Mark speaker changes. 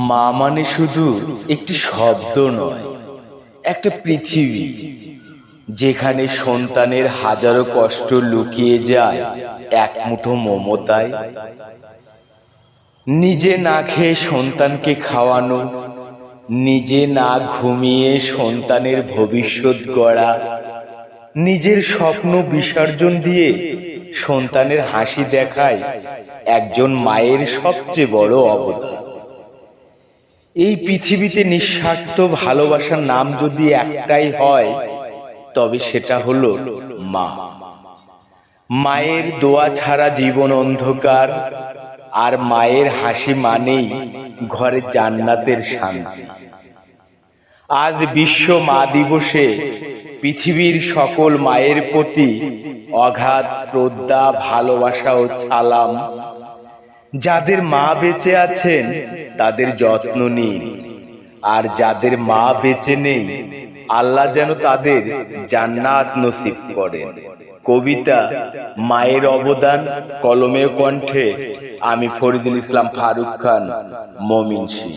Speaker 1: মা মানে শুধু একটি শব্দ নয়, একটা পৃথিবী যেখানে সন্তানের হাজারো কষ্ট লুকিয়ে যায় এক মুঠো মমতায়। নিজে না খেয়ে সন্তানকে খাওয়ানো, নিজে না ঘুমিয়ে সন্তানের ভবিষ্যৎ গড়া, নিজের স্বপ্ন বিসর্জন দিয়ে সন্তানের হাসি দেখায় একজন মায়ের সবচেয়ে বড় অবদান। এই পৃথিবীতে নিঃস্বার্থ ভালোবাসার নাম যদি একটাই হয়, তবে সেটা হলো মা। মায়ের দোয়া ছাড়া জীবন অন্ধকার, আর মায়ের হাসি মানেই ঘরে জান্নাতের শান্তি। আজ বিশ্ব মা দিবসে পৃথিবীর সকল মায়ের প্রতি অগাধ শ্রদ্ধা, ভালোবাসা ও সালাম। যাদের মা বেঁচে আছেন তাদের যত্ন নিন, আর যাদের মা বেঁচে নেই আল্লাহ যেন তাদের জান্নাত নসিব করেন। কবিতা মায়ের অবদান, কলমে কণ্ঠে আমি ফরিদুল ইসলাম ফারুক খান, মমিনসি।